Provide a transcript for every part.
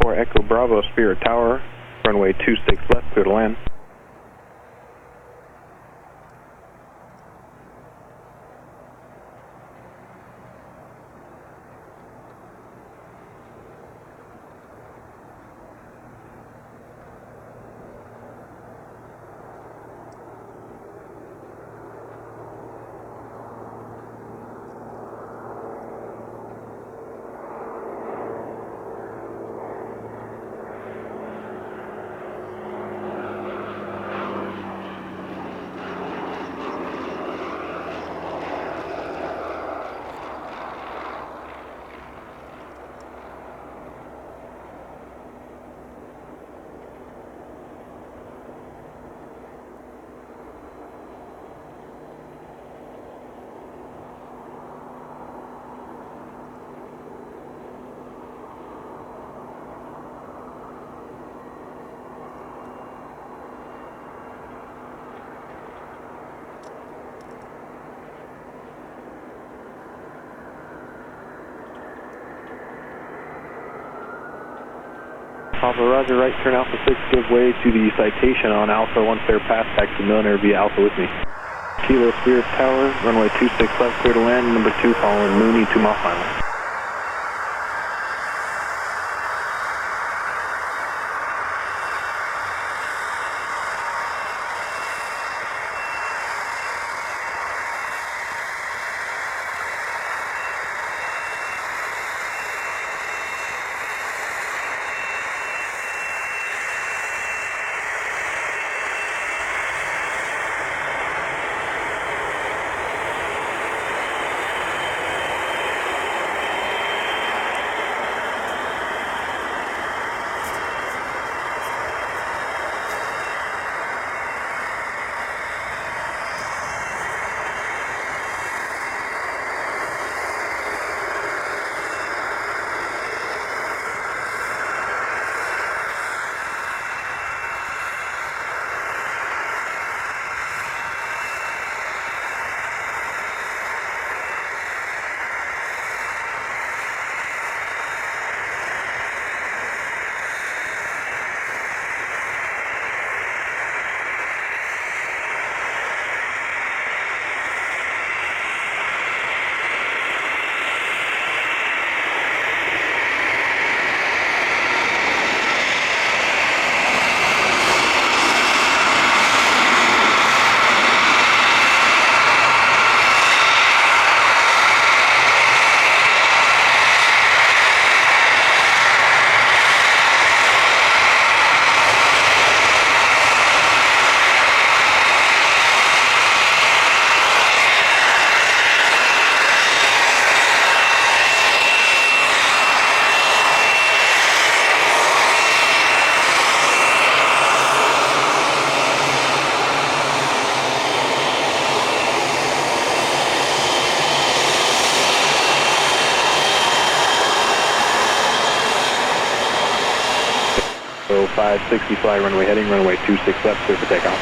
4 Echo Bravo, Spirit Tower, runway 26 left, clear to land. Alpha Roger, right turn Alpha 6, give way to the Citation on Alpha, 1 clear pass, taxi Millionaire via Alpha with me. Kilo Spirit Tower, runway 26 left, clear to land, number 2 following Mooney, 2 mile final. So 560 fly runway heading, runway 26 left, clear for takeoff.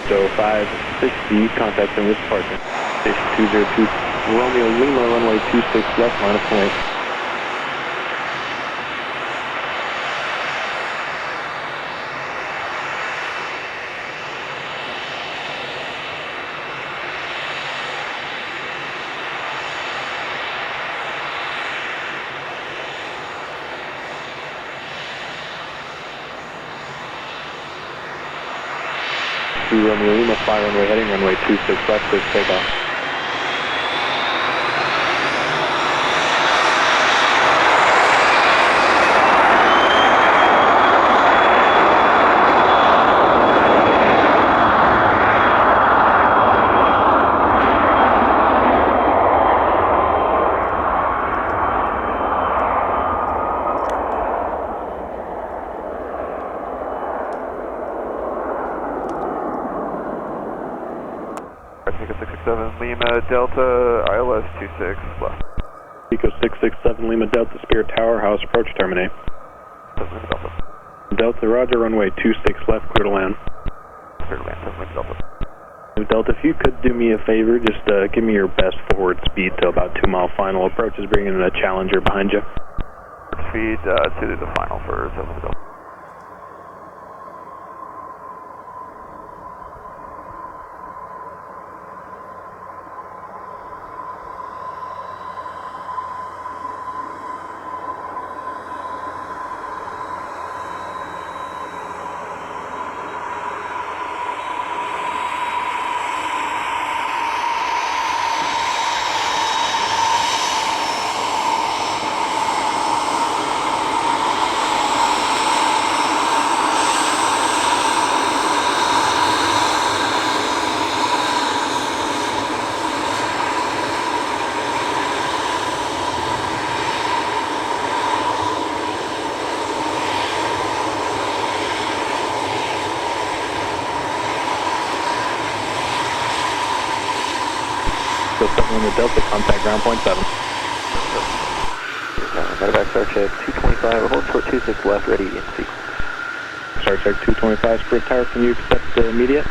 So 560, contact service partner. Station 202, Romeo Lima, runway 26 left, line of flight. Romeo Lima, fly runway heading, runway 26 left, clear for takeoff. 667 Lima Delta, ILS 26 left. Tampico 667 Lima Delta, Spirit Tower, house approach, terminate. Lima Delta. Delta, roger, runway 26 left, clear to land. Clear to land, Lima Delta. Delta, if you could do me a favor, just give me your best forward speed to about 2 mile final approach is bringing the Challenger behind you. Speed to the final for Lima Delta. Lima Delta, contact ground point 7. Medevac Star Check 225, hold short 26 left, ready in sequence. Star Check 225, Spirit Tower, can you accept the immediate?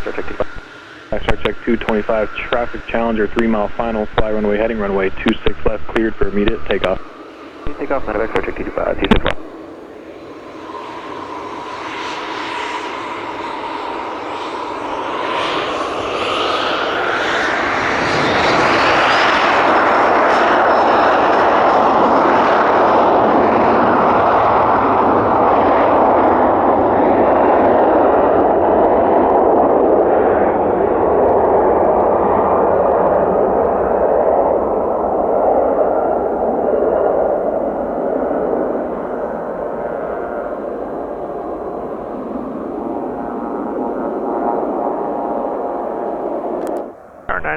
Star Check 225. Star Check 225, traffic Challenger, 3 mile final, fly runway heading runway 26 left, cleared for immediate takeoff. Takeoff, Medevac Star Check 225, 26 left.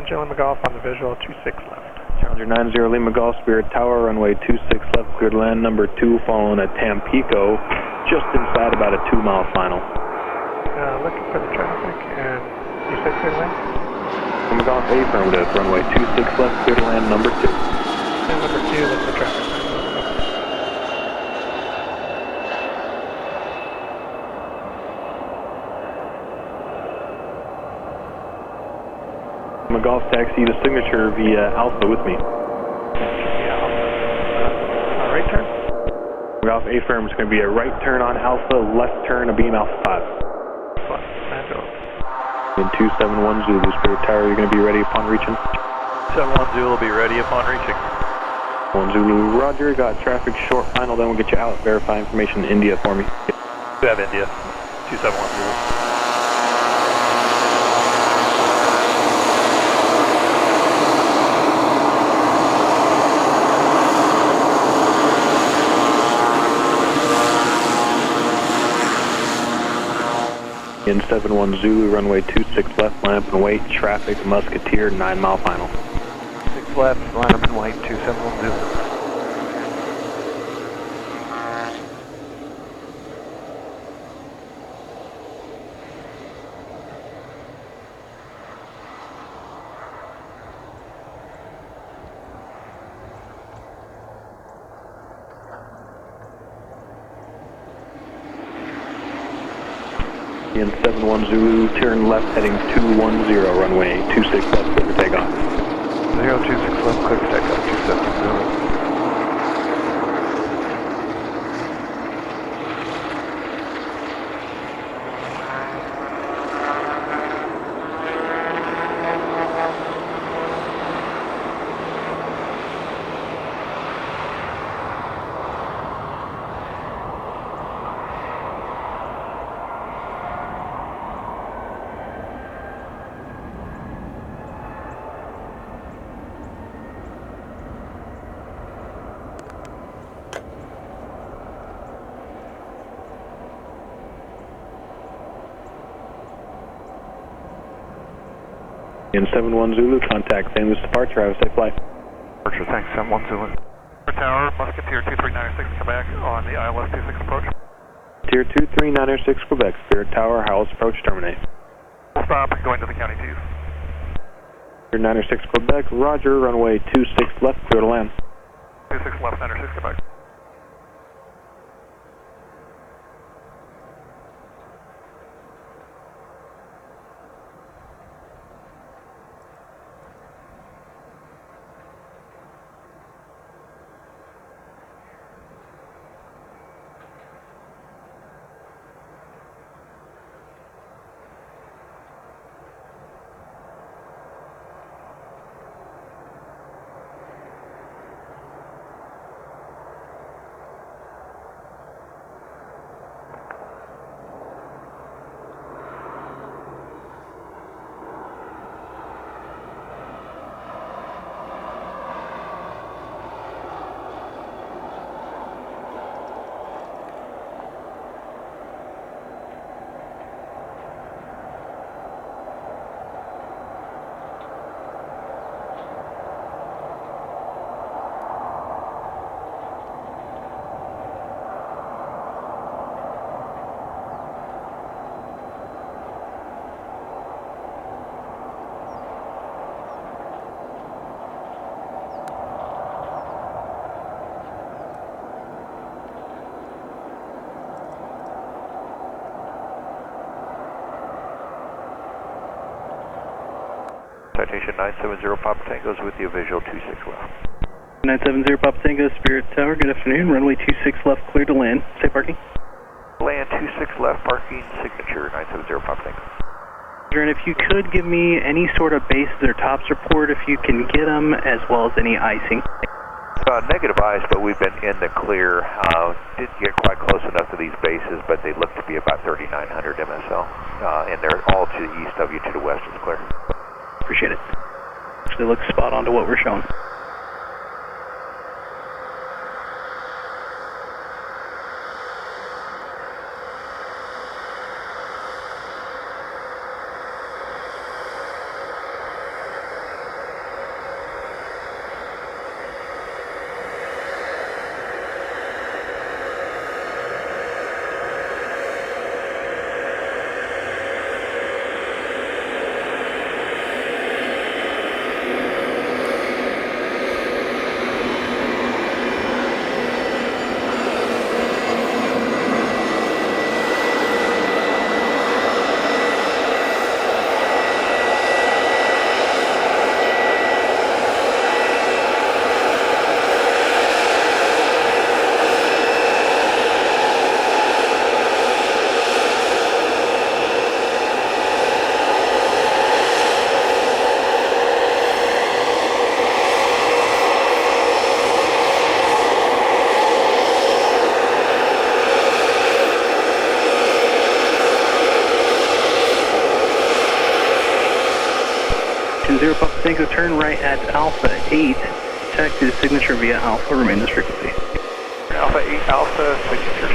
Lima Golf on the visual, 26 left. Challenger 90 Lima Golf, Spirit Tower, runway 26 left, cleared to land, number 2, following at Tampico, just inside about a 2 mile final. Looking for the traffic, and you said clear to land? Lima Golf, affirmative, runway 26 left, clear to land, number 2. And number 2, what's the traffic? Lima Golf taxi to signature via Alpha with me. Right turn? Lima Golf A-firm is going to be a right turn on Alpha, left turn, a beam Alpha 5. In 271 Zulu, Spirit Tower, you're going to be ready upon reaching? 71 Zulu will be ready upon reaching. 1 Zulu, roger, got traffic short final, then we'll get you out, verify information in India for me. We have India, 271 Zulu. In 71 Zulu, runway 26 left, line up and wait, traffic, Musketeer, 9 mile final. 6 left, line up and wait, 271 Zulu. In 71 Zulu, turn left heading 210, runway 26 left, clear for takeoff. 026 left, clear for takeoff, 270. In 71 Zulu, contact St. Louis departure, have a safe flight. Departure, thanks, 71 Zulu. Tower, Musketeer 23906, Quebec on the ILS 26 approach. Tier 23906 Quebec, Spirit Tower, house approach, terminate. We'll stop and go into the county 2. 96 Quebec, roger, runway 26 left, clear to land. 26 left, 96 Quebec. Citation 970 Papa Tango's with you, visual 26 left. 970 Papa Tango, Spirit Tower, good afternoon, runway 26 left, clear to land. Safe parking? Land 26 left, parking signature 970 Papa Tango. And if you could give me any sort of bases or tops report, if you can get them, as well as any icing. Negative ice, but we've been in the clear. Didn't get quite close enough to these bases, but they look to be about 3,900 MSL. And they're all to the east of you, to the west is clear. Appreciate it. Actually looks spot on to what we're showing. Zero Papa Tango, turn right at Alpha 8. Check the signature via Alpha, remain this frequency. Alpha 8, Alpha, signature,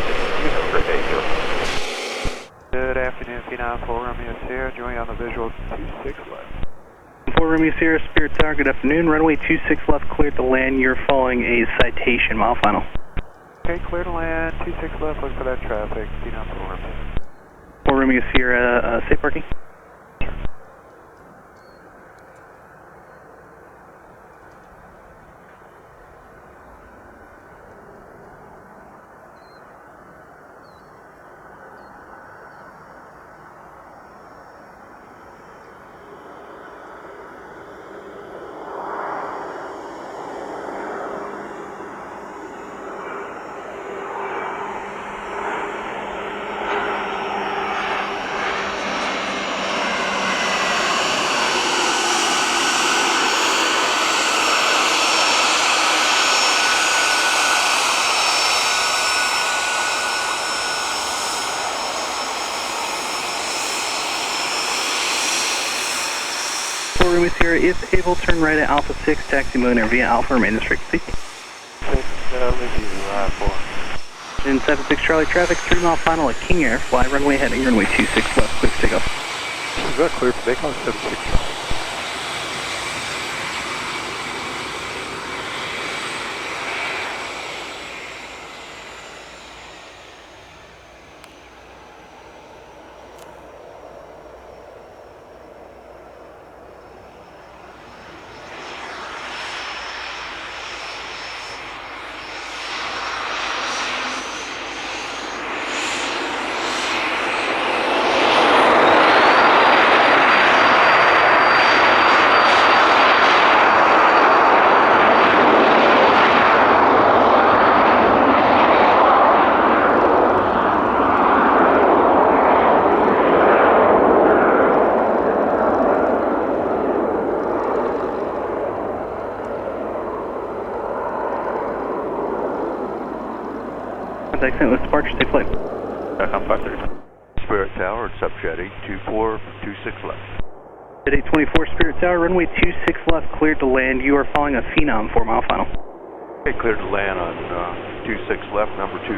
Good afternoon, Phenom 4 Romeo Sierra, joining on the visual 26 left. 4 Romeo Sierra, Spirit Tower, good afternoon, runway 26 left, cleared to land, you're following a citation, mile final. Okay, clear to land, 26 left, look for that traffic, Phenom 4 Romeo. 4 Romeo Sierra, safe parking? Romeo Sierra, if able, turn right at Alpha 6, taxi Mooney via Alpha, remain this frequency. 6, with you, 4. In 76 Charlie traffic, 3 mile final at King Air, fly runway heading runway 26 left, clear for takeoff. Is that clear for takeoff? 76 Charlie. Contact St. Louis departure, safe flight. I'm 530. Spirit Tower, it's Subjet 82426 left. At 824 Spirit Tower, runway 26 left, cleared to land. You are following a Phenom 4 mile final. Okay, cleared to land on 26 left, number 2.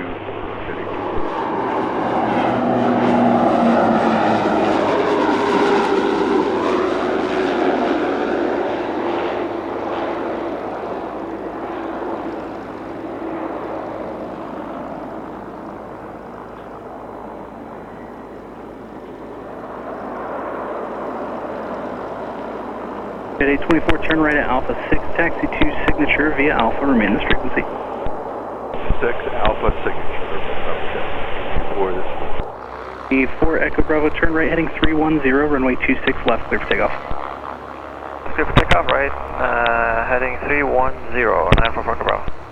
At 824, turn right at Alpha 6, taxi to signature via Alpha, remain this frequency. 6 Alpha signature. For this. The 4 Echo Bravo, turn right heading 310, runway 26 left, clear for takeoff. Clear for takeoff, right, heading 310, 9 for Echo Bravo.